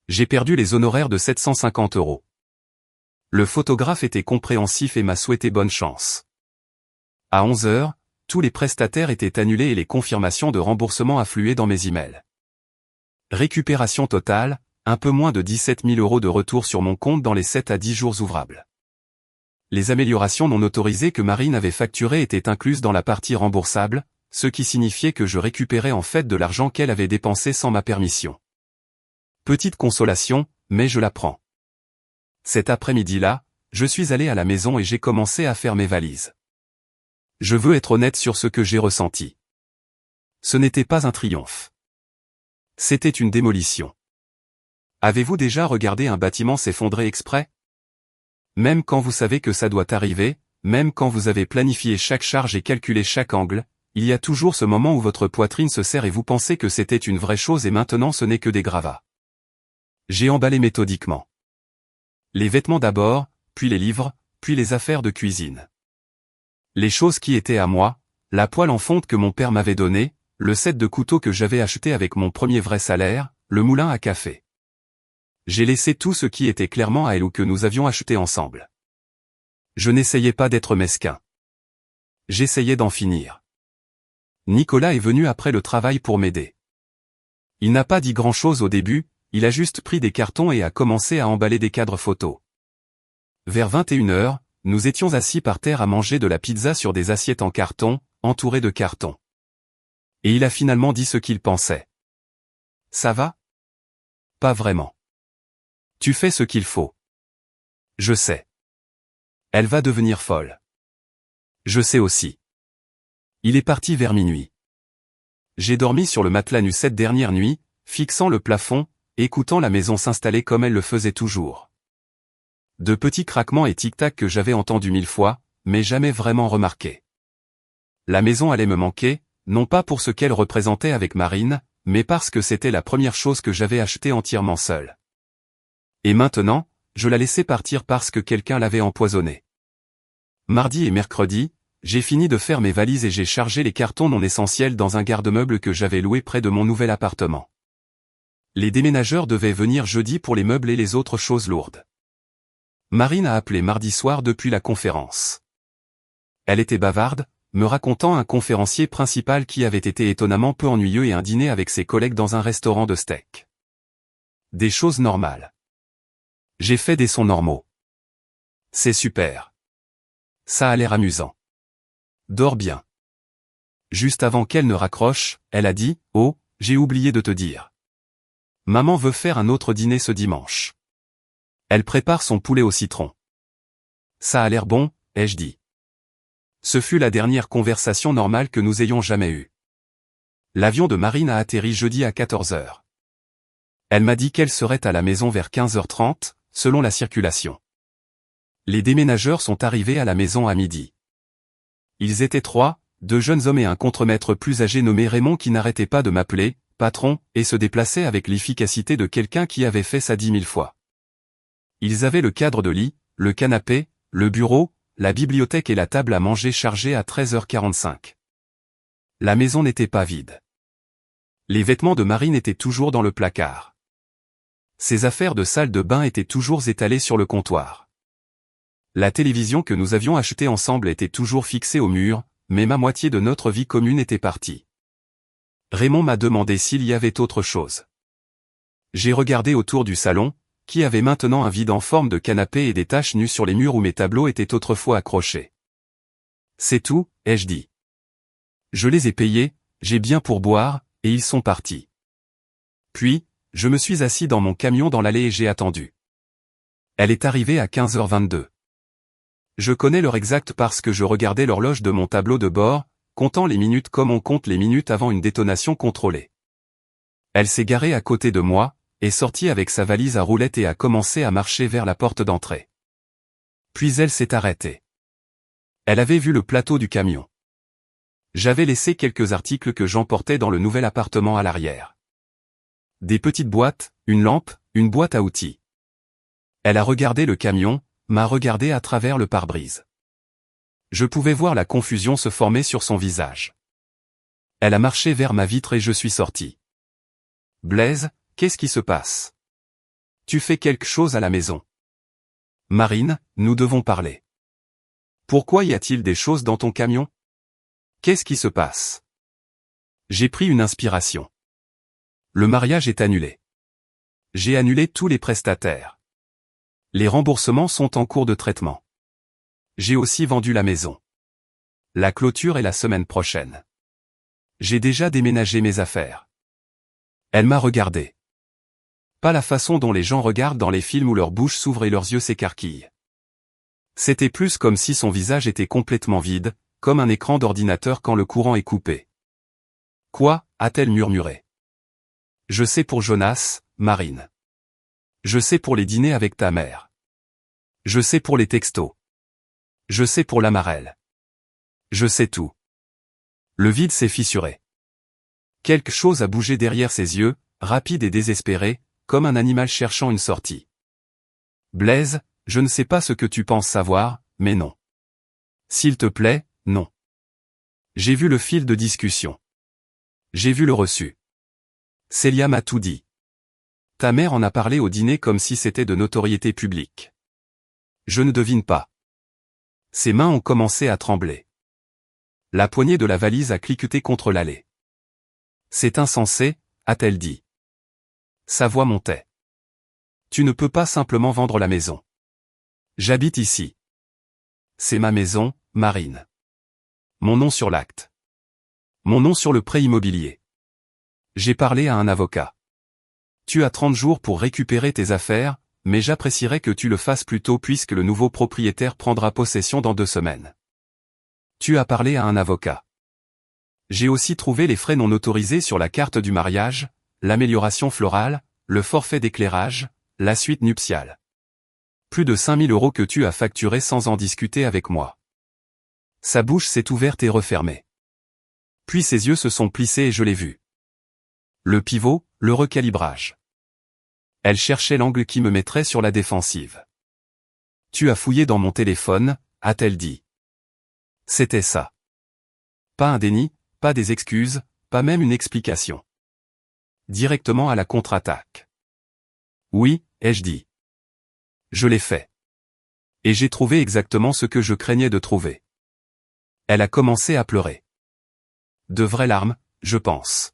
A: J'ai perdu les honoraires de 750 €. Le photographe était compréhensif et m'a souhaité bonne chance. À 11 heures, tous les prestataires étaient annulés et les confirmations de remboursement affluaient dans mes emails. Récupération totale, un peu moins de 17 000 € de retour sur mon compte dans les 7 à 10 jours ouvrables. Les améliorations non autorisées que Marine avait facturées étaient incluses dans la partie remboursable, ce qui signifiait que je récupérais en fait de l'argent qu'elle avait dépensé sans ma permission. Petite consolation, mais je la prends. Cet après-midi-là, je suis allé à la maison et j'ai commencé à faire mes valises. Je veux être honnête sur ce que j'ai ressenti. Ce n'était pas un triomphe. C'était une démolition. Avez-vous déjà regardé un bâtiment s'effondrer exprès? Même quand vous savez que ça doit arriver, même quand vous avez planifié chaque charge et calculé chaque angle, il y a toujours ce moment où votre poitrine se serre et vous pensez que c'était une vraie chose et maintenant ce n'est que des gravats. J'ai emballé méthodiquement. Les vêtements d'abord, puis les livres, puis les affaires de cuisine. Les choses qui étaient à moi, la poêle en fonte que mon père m'avait donnée, le set de couteaux que j'avais acheté avec mon premier vrai salaire, le moulin à café. J'ai laissé tout ce qui était clairement à elle ou que nous avions acheté ensemble. Je n'essayais pas d'être mesquin. J'essayais d'en finir. Nicolas est venu après le travail pour m'aider. Il n'a pas dit grand-chose au début, il a juste pris des cartons et a commencé à emballer des cadres photos. Vers 21h, nous étions assis par terre à manger de la pizza sur des assiettes en carton, entourées de cartons. Et il a finalement dit ce qu'il pensait. Ça va? Pas vraiment. Tu fais ce qu'il faut. Je sais. Elle va devenir folle. Je sais aussi. Il est parti vers minuit. J'ai dormi sur le matelas nu cette dernière nuit, fixant le plafond, écoutant la maison s'installer comme elle le faisait toujours. De petits craquements et tic-tac que j'avais entendus 1000 fois, mais jamais vraiment remarqués. La maison allait me manquer, non pas pour ce qu'elle représentait avec Marine, mais parce que c'était la première chose que j'avais achetée entièrement seule. Et maintenant, je la laissais partir parce que quelqu'un l'avait empoisonnée. Mardi et mercredi, j'ai fini de faire mes valises et j'ai chargé les cartons non essentiels dans un garde-meubles que j'avais loué près de mon nouvel appartement. Les déménageurs devaient venir jeudi pour les meubles et les autres choses lourdes. Marine a appelé mardi soir depuis la conférence. Elle était bavarde, me racontant un conférencier principal qui avait été étonnamment peu ennuyeux et un dîner avec ses collègues dans un restaurant de steak. Des choses normales. J'ai fait des sons normaux. C'est super. Ça a l'air amusant. Dors bien. Juste avant qu'elle ne raccroche, elle a dit « Oh, j'ai oublié de te dire. Maman veut faire un autre dîner ce dimanche. Elle prépare son poulet au citron. Ça a l'air bon, ai-je dit. » Ce fut la dernière conversation normale que nous ayons jamais eue. L'avion de Marine a atterri jeudi à 14h. Elle m'a dit qu'elle serait à la maison vers 15h30, selon la circulation. Les déménageurs sont arrivés à la maison à midi. Ils étaient 3, 2 jeunes hommes et un contremaître plus âgé nommé Raymond qui n'arrêtait pas de m'appeler « patron » et se déplaçait avec l'efficacité de quelqu'un qui avait fait ça 10 000 fois. Ils avaient le cadre de lit, le canapé, le bureau, la bibliothèque et la table à manger chargée à 13h45. La maison n'était pas vide. Les vêtements de Marine étaient toujours dans le placard. Ses affaires de salle de bain étaient toujours étalées sur le comptoir. La télévision que nous avions achetée ensemble était toujours fixée au mur, mais ma moitié de notre vie commune était partie. Raymond m'a demandé s'il y avait autre chose. J'ai regardé autour du salon, qui avait maintenant un vide en forme de canapé et des taches nues sur les murs où mes tableaux étaient autrefois accrochés. C'est tout, ai-je dit. Je les ai payés, j'ai bien pour boire, et ils sont partis. Puis, je me suis assis dans mon camion dans l'allée et j'ai attendu. Elle est arrivée à 15h22. Je connais l'heure exacte parce que je regardais l'horloge de mon tableau de bord, comptant les minutes comme on compte les minutes avant une détonation contrôlée. Elle s'est garée à côté de moi, est sortie avec sa valise à roulettes et a commencé à marcher vers la porte d'entrée. Puis elle s'est arrêtée. Elle avait vu le plateau du camion. J'avais laissé quelques articles que j'emportais dans le nouvel appartement à l'arrière. Des petites boîtes, une lampe, une boîte à outils. Elle a regardé le camion, m'a regardé à travers le pare-brise. Je pouvais voir la confusion se former sur son visage. Elle a marché vers ma vitre et je suis sorti. Blaise, qu'est-ce qui se passe? Tu fais quelque chose à la maison. Marine, nous devons parler. Pourquoi y a-t-il des choses dans ton camion? Qu'est-ce qui se passe? J'ai pris une inspiration. Le mariage est annulé. J'ai annulé tous les prestataires. Les remboursements sont en cours de traitement. J'ai aussi vendu la maison. La clôture est la semaine prochaine. J'ai déjà déménagé mes affaires. Elle m'a regardé. Pas la façon dont les gens regardent dans les films où leur bouche s'ouvre et leurs yeux s'écarquillent. C'était plus comme si son visage était complètement vide, comme un écran d'ordinateur quand le courant est coupé. Quoi, a-t-elle murmuré. Je sais pour Jonas, Marine. Je sais pour les dîners avec ta mère. Je sais pour les textos. Je sais pour l'amarelle. Je sais tout. Le vide s'est fissuré. Quelque chose a bougé derrière ses yeux, rapide et désespéré, comme un animal cherchant une sortie. Blaise, je ne sais pas ce que tu penses savoir, mais non. S'il te plaît, non. J'ai vu le fil de discussion. J'ai vu le reçu. Célia m'a tout dit. Ta mère en a parlé au dîner comme si c'était de notoriété publique. Je ne devine pas. Ses mains ont commencé à trembler. La poignée de la valise a cliqueté contre l'allée. C'est insensé, a-t-elle dit. Sa voix montait. Tu ne peux pas simplement vendre la maison. J'habite ici. C'est ma maison, Marine. Mon nom sur l'acte. Mon nom sur le prêt immobilier. J'ai parlé à un avocat. Tu as 30 jours pour récupérer tes affaires, mais j'apprécierais que tu le fasses plus tôt puisque le nouveau propriétaire prendra possession dans 2 semaines. Tu as parlé à un avocat. J'ai aussi trouvé les frais non autorisés sur la carte du mariage, l'amélioration florale, le forfait d'éclairage, la suite nuptiale. Plus de 5 000 € que tu as facturés sans en discuter avec moi. Sa bouche s'est ouverte et refermée. Puis ses yeux se sont plissés et je l'ai vu. Le pivot, le recalibrage. Elle cherchait l'angle qui me mettrait sur la défensive. Tu as fouillé dans mon téléphone, a-t-elle dit. C'était ça. Pas un déni, pas des excuses, pas même une explication. Directement à la contre-attaque. Oui, ai-je dit. Je l'ai fait. Et j'ai trouvé exactement ce que je craignais de trouver. Elle a commencé à pleurer. De vraies larmes, je pense.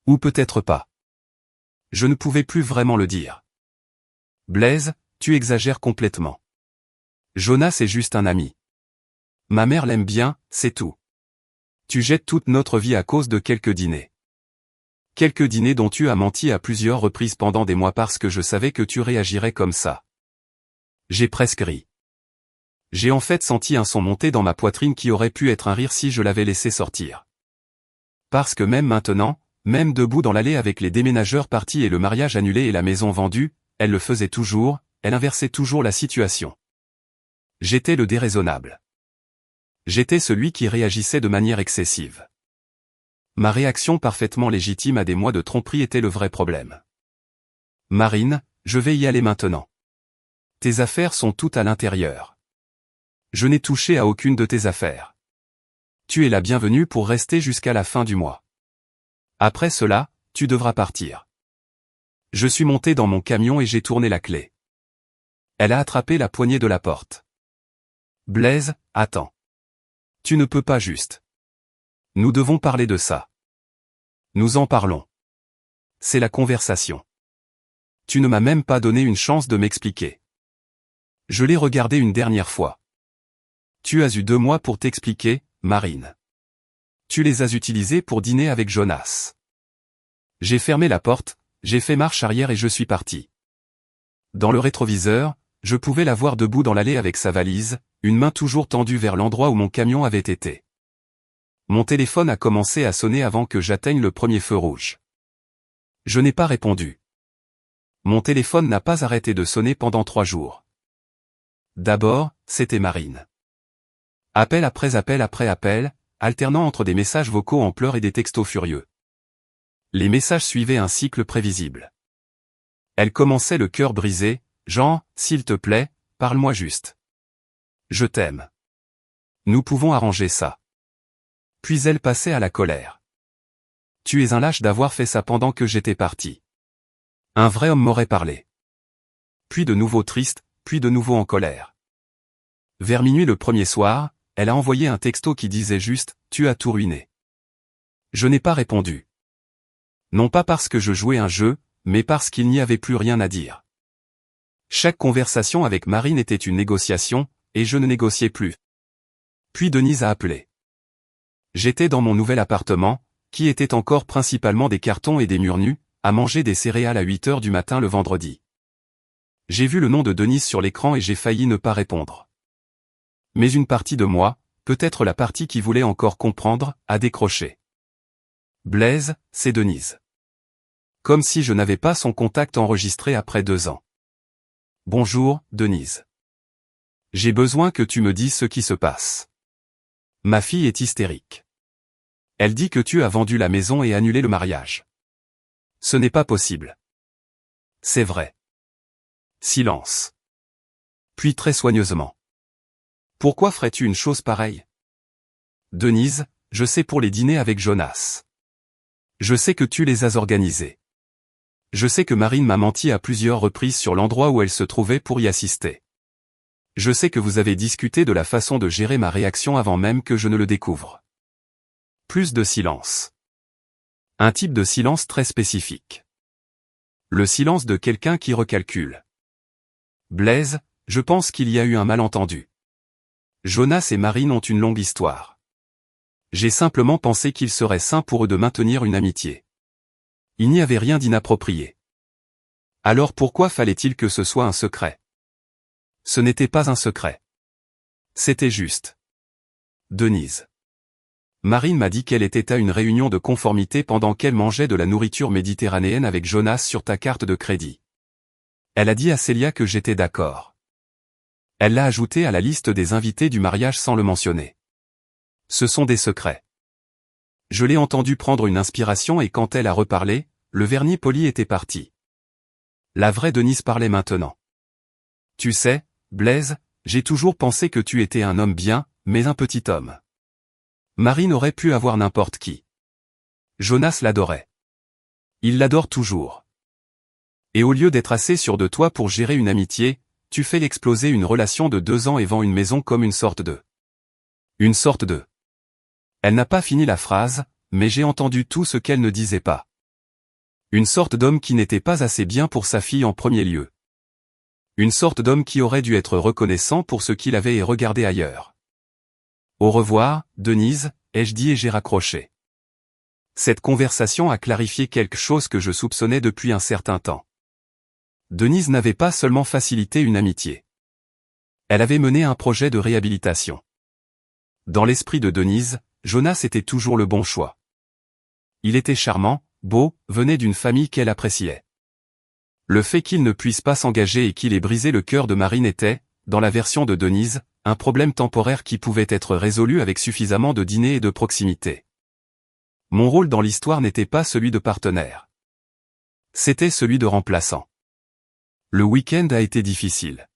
A: Ou peut-être pas. Je ne pouvais plus vraiment le dire. Blaise, tu exagères complètement. Jonas est juste un ami. Ma mère l'aime bien, c'est tout. Tu jettes toute notre vie à cause de quelques dîners. Quelques dîners dont tu as menti à plusieurs reprises pendant des mois parce que je savais que tu réagirais comme ça. J'ai presque ri. J'ai en fait senti un son monter dans ma poitrine qui aurait pu être un rire si je l'avais laissé sortir. Parce que même maintenant, même debout dans l'allée avec les déménageurs partis et le mariage annulé et la maison vendue, elle le faisait toujours, elle inversait toujours la situation. J'étais le déraisonnable. J'étais celui qui réagissait de manière excessive. Ma réaction parfaitement légitime à des mois de tromperie était le vrai problème. Marine, je vais y aller maintenant. Tes affaires sont toutes à l'intérieur. Je n'ai touché à aucune de tes affaires. Tu es la bienvenue pour rester jusqu'à la fin du mois. Après cela, tu devras partir. Je suis monté dans mon camion et j'ai tourné la clé. Elle a attrapé la poignée de la porte. Blaise, attends. Tu ne peux pas juste. Nous devons parler de ça. Nous en parlons. C'est la conversation. Tu ne m'as même pas donné une chance de m'expliquer. Je l'ai regardé une dernière fois. Tu as eu 2 mois pour t'expliquer, Marine. Tu les as utilisés pour dîner avec Jonas. J'ai fermé la porte, j'ai fait marche arrière et je suis parti. Dans le rétroviseur, je pouvais la voir debout dans l'allée avec sa valise, une main toujours tendue vers l'endroit où mon camion avait été. Mon téléphone a commencé à sonner avant que j'atteigne le premier feu rouge. Je n'ai pas répondu. Mon téléphone n'a pas arrêté de sonner pendant 3 jours. D'abord, c'était Marine. Appel après appel après appel, alternant entre des messages vocaux en pleurs et des textos furieux. Les messages suivaient un cycle prévisible. Elle commençait le cœur brisé, genre, s'il te plaît, parle-moi juste. Je t'aime. Nous pouvons arranger ça. Puis elle passait à la colère. Tu es un lâche d'avoir fait ça pendant que j'étais parti. Un vrai homme m'aurait parlé. Puis de nouveau triste, puis de nouveau en colère. Vers minuit le premier soir, elle a envoyé un texto qui disait juste « Tu as tout ruiné ». Je n'ai pas répondu. Non pas parce que je jouais un jeu, mais parce qu'il n'y avait plus rien à dire. Chaque conversation avec Marine était une négociation, et je ne négociais plus. Puis Denise a appelé. J'étais dans mon nouvel appartement, qui était encore principalement des cartons et des murs nus, à manger des céréales à 8 h du matin le vendredi. J'ai vu le nom de Denise sur l'écran et j'ai failli ne pas répondre. Mais une partie de moi, peut-être la partie qui voulait encore comprendre, a décroché. Blaise, c'est Denise. Comme si je n'avais pas son contact enregistré après 2 ans. Bonjour, Denise. J'ai besoin que tu me dises ce qui se passe. Ma fille est hystérique. Elle dit que tu as vendu la maison et annulé le mariage. Ce n'est pas possible. C'est vrai. Silence. Puis très soigneusement. Pourquoi ferais-tu une chose pareille? Denise, je sais pour les dîners avec Jonas. Je sais que tu les as organisés. Je sais que Marine m'a menti à plusieurs reprises sur l'endroit où elle se trouvait pour y assister. Je sais que vous avez discuté de la façon de gérer ma réaction avant même que je ne le découvre. Plus de silence. Un type de silence très spécifique. Le silence de quelqu'un qui recalcule. Blaise, je pense qu'il y a eu un malentendu. Jonas et Marine ont une longue histoire. J'ai simplement pensé qu'il serait sain pour eux de maintenir une amitié. Il n'y avait rien d'inapproprié. Alors pourquoi fallait-il que ce soit un secret? Ce n'était pas un secret. C'était juste. Denise. Marine m'a dit qu'elle était à une réunion de conformité pendant qu'elle mangeait de la nourriture méditerranéenne avec Jonas sur ta carte de crédit. Elle a dit à Célia que j'étais d'accord. Elle l'a ajouté à la liste des invités du mariage sans le mentionner. Ce sont des secrets. Je l'ai entendu prendre une inspiration et quand elle a reparlé, le vernis poli était parti. La vraie Denise parlait maintenant. Tu sais, Blaise, j'ai toujours pensé que tu étais un homme bien, mais un petit homme. Marine aurait pu avoir n'importe qui. Jonas l'adorait. Il l'adore toujours. Et au lieu d'être assez sûr de toi pour gérer une amitié, tu fais exploser une relation de 2 ans et vends une maison comme une sorte de... Une sorte de... Elle n'a pas fini la phrase, mais j'ai entendu tout ce qu'elle ne disait pas. Une sorte d'homme qui n'était pas assez bien pour sa fille en premier lieu. Une sorte d'homme qui aurait dû être reconnaissant pour ce qu'il avait et regarder ailleurs. Au revoir, Denise, ai-je dit et j'ai raccroché. Cette conversation a clarifié quelque chose que je soupçonnais depuis un certain temps. Denise n'avait pas seulement facilité une amitié. Elle avait mené un projet de réhabilitation. Dans l'esprit de Denise, Jonas était toujours le bon choix. Il était charmant, beau, venait d'une famille qu'elle appréciait. Le fait qu'il ne puisse pas s'engager et qu'il ait brisé le cœur de Marine était, dans la version de Denise, un problème temporaire qui pouvait être résolu avec suffisamment de dîner et de proximité. Mon rôle dans l'histoire n'était pas celui de partenaire. C'était celui de remplaçant. Le week-end a été difficile.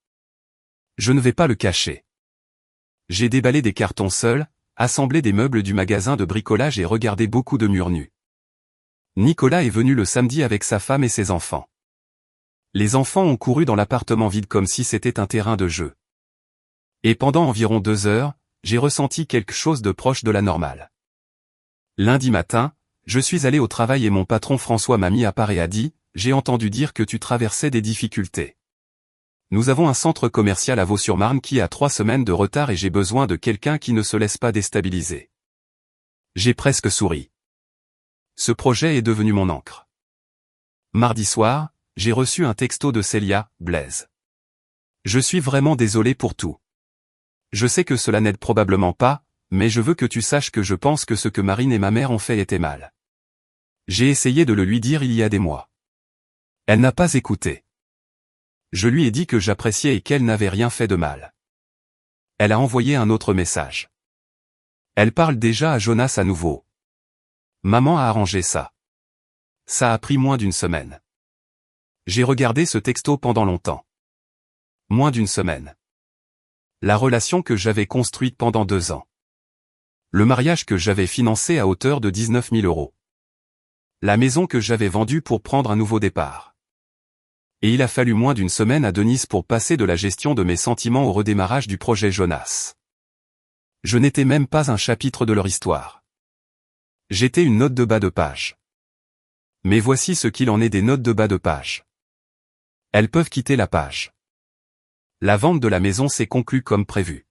A: Je ne vais pas le cacher. J'ai déballé des cartons seul, assemblé des meubles du magasin de bricolage et regardé beaucoup de murs nus. Nicolas est venu le samedi avec sa femme et ses enfants. Les enfants ont couru dans l'appartement vide comme si c'était un terrain de jeu. Et pendant environ 2 heures, j'ai ressenti quelque chose de proche de la normale. Lundi matin, je suis allé au travail et mon patron François m'a mis à part et a dit, j'ai entendu dire que tu traversais des difficultés. Nous avons un centre commercial à Vaux-sur-Marne qui a 3 semaines de retard et j'ai besoin de quelqu'un qui ne se laisse pas déstabiliser. J'ai presque souri. Ce projet est devenu mon encre. Mardi soir, j'ai reçu un texto de Célia, Blaise. Je suis vraiment désolé pour tout. Je sais que cela n'aide probablement pas, mais je veux que tu saches que je pense que ce que Marine et ma mère ont fait était mal. J'ai essayé de le lui dire il y a des mois. Elle n'a pas écouté. Je lui ai dit que j'appréciais et qu'elle n'avait rien fait de mal. Elle a envoyé un autre message. Elle parle déjà à Jonas à nouveau. Maman a arrangé ça. Ça a pris moins d'1 semaine. J'ai regardé ce texto pendant longtemps. Moins d'1 semaine. La relation que j'avais construite pendant 2 ans. Le mariage que j'avais financé à hauteur de 19 000 €. La maison que j'avais vendue pour prendre un nouveau départ. Et il a fallu moins d'1 semaine à Denise pour passer de la gestion de mes sentiments au redémarrage du projet Jonas. Je n'étais même pas un chapitre de leur histoire. J'étais une note de bas de page. Mais voici ce qu'il en est des notes de bas de page. Elles peuvent quitter la page. La vente de la maison s'est conclue comme prévu.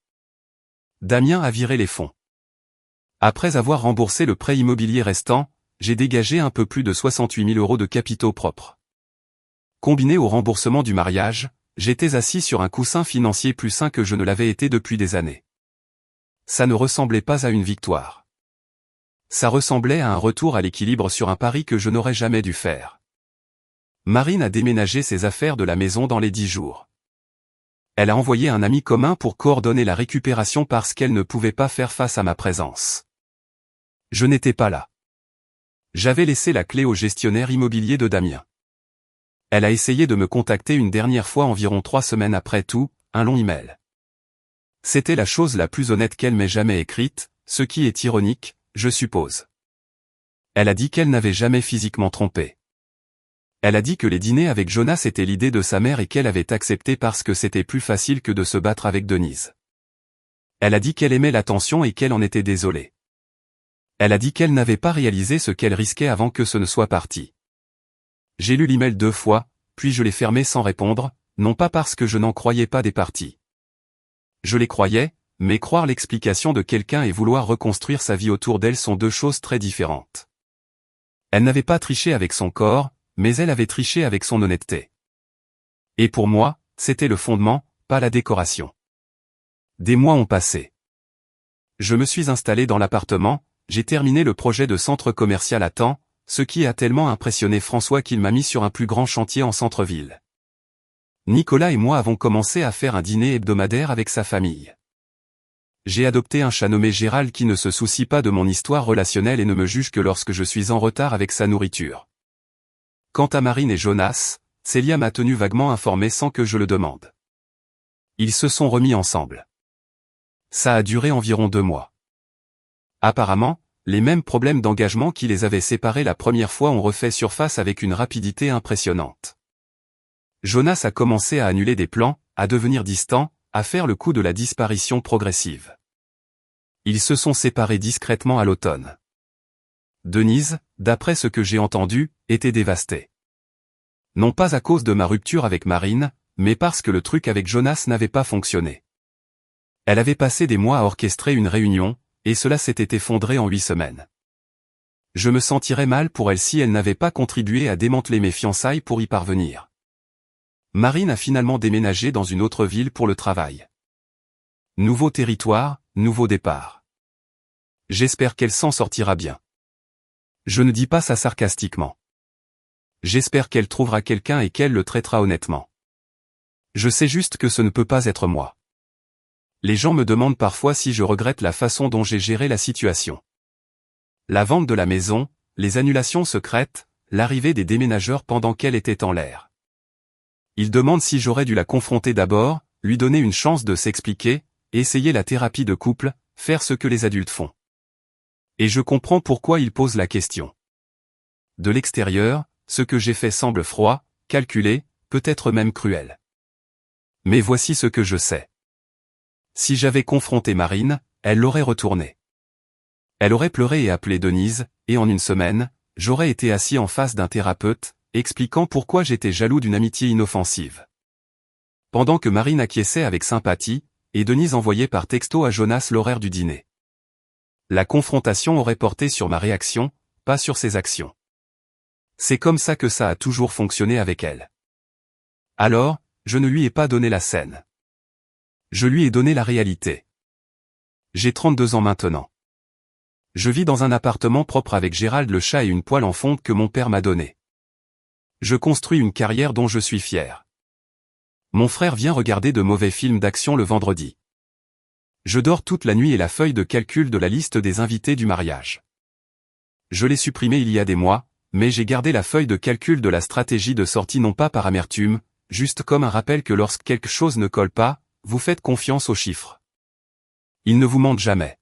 A: Damien a viré les fonds. Après avoir remboursé le prêt immobilier restant, j'ai dégagé un peu plus de 68 000 € de capitaux propres. Combiné au remboursement du mariage, j'étais assis sur un coussin financier plus sain que je ne l'avais été depuis des années. Ça ne ressemblait pas à une victoire. Ça ressemblait à un retour à l'équilibre sur un pari que je n'aurais jamais dû faire. Marine a déménagé ses affaires de la maison dans les 10 jours. Elle a envoyé un ami commun pour coordonner la récupération parce qu'elle ne pouvait pas faire face à ma présence. Je n'étais pas là. J'avais laissé la clé au gestionnaire immobilier de Damien. Elle a essayé de me contacter une dernière fois environ 3 semaines après tout, un long email. C'était la chose la plus honnête qu'elle m'ait jamais écrite, ce qui est ironique, je suppose. Elle a dit qu'elle n'avait jamais physiquement trompé. Elle a dit que les dîners avec Jonas étaient l'idée de sa mère et qu'elle avait accepté parce que c'était plus facile que de se battre avec Denise. Elle a dit qu'elle aimait l'attention et qu'elle en était désolée. Elle a dit qu'elle n'avait pas réalisé ce qu'elle risquait avant que ce ne soit parti. J'ai lu l'email 2 fois, puis je l'ai fermé sans répondre, non pas parce que je n'en croyais pas des parties. Je les croyais, mais croire l'explication de quelqu'un et vouloir reconstruire sa vie autour d'elle sont deux choses très différentes. Elle n'avait pas triché avec son corps, mais elle avait triché avec son honnêteté. Et pour moi, c'était le fondement, pas la décoration. Des mois ont passé. Je me suis installé dans l'appartement, j'ai terminé le projet de centre commercial à temps, ce qui a tellement impressionné François qu'il m'a mis sur un plus grand chantier en centre-ville. Nicolas et moi avons commencé à faire un dîner hebdomadaire avec sa famille. J'ai adopté un chat nommé Gérald qui ne se soucie pas de mon histoire relationnelle et ne me juge que lorsque je suis en retard avec sa nourriture. Quant à Marine et Jonas, Célia m'a tenu vaguement informé sans que je le demande. Ils se sont remis ensemble. Ça a duré environ 2 mois. Apparemment, les mêmes problèmes d'engagement qui les avaient séparés la première fois ont refait surface avec une rapidité impressionnante. Jonas a commencé à annuler des plans, à devenir distant, à faire le coup de la disparition progressive. Ils se sont séparés discrètement à l'automne. Denise, d'après ce que j'ai entendu, était dévastée. Non pas à cause de ma rupture avec Marine, mais parce que le truc avec Jonas n'avait pas fonctionné. Elle avait passé des mois à orchestrer une réunion, et cela s'était effondré en 8 semaines. Je me sentirais mal pour elle si elle n'avait pas contribué à démanteler mes fiançailles pour y parvenir. Marine a finalement déménagé dans une autre ville pour le travail. Nouveau territoire, nouveau départ. J'espère qu'elle s'en sortira bien. Je ne dis pas ça sarcastiquement. J'espère qu'elle trouvera quelqu'un et qu'elle le traitera honnêtement. Je sais juste que ce ne peut pas être moi. Les gens me demandent parfois si je regrette la façon dont j'ai géré la situation. La vente de la maison, les annulations secrètes, l'arrivée des déménageurs pendant qu'elle était en l'air. Ils demandent si j'aurais dû la confronter d'abord, lui donner une chance de s'expliquer, essayer la thérapie de couple, faire ce que les adultes font. Et je comprends pourquoi ils posent la question. De l'extérieur, ce que j'ai fait semble froid, calculé, peut-être même cruel. Mais voici ce que je sais. Si j'avais confronté Marine, elle l'aurait retourné. Elle aurait pleuré et appelé Denise, et en une semaine, j'aurais été assis en face d'un thérapeute, expliquant pourquoi j'étais jaloux d'une amitié inoffensive. Pendant que Marine acquiesçait avec sympathie, et Denise envoyait par texto à Jonas l'horaire du dîner. La confrontation aurait porté sur ma réaction, pas sur ses actions. C'est comme ça que ça a toujours fonctionné avec elle. Alors, je ne lui ai pas donné la scène. Je lui ai donné la réalité. J'ai 32 ans maintenant. Je vis dans un appartement propre avec Gérald le chat et une poêle en fonte que mon père m'a donnée. Je construis une carrière dont je suis fier. Mon frère vient regarder de mauvais films d'action le vendredi. Je dors toute la nuit et la feuille de calcul de la liste des invités du mariage. Je l'ai supprimée il y a des mois, mais j'ai gardé la feuille de calcul de la stratégie de sortie non pas par amertume, juste comme un rappel que lorsque quelque chose ne colle pas, vous faites confiance aux chiffres. Ils ne vous mentent jamais.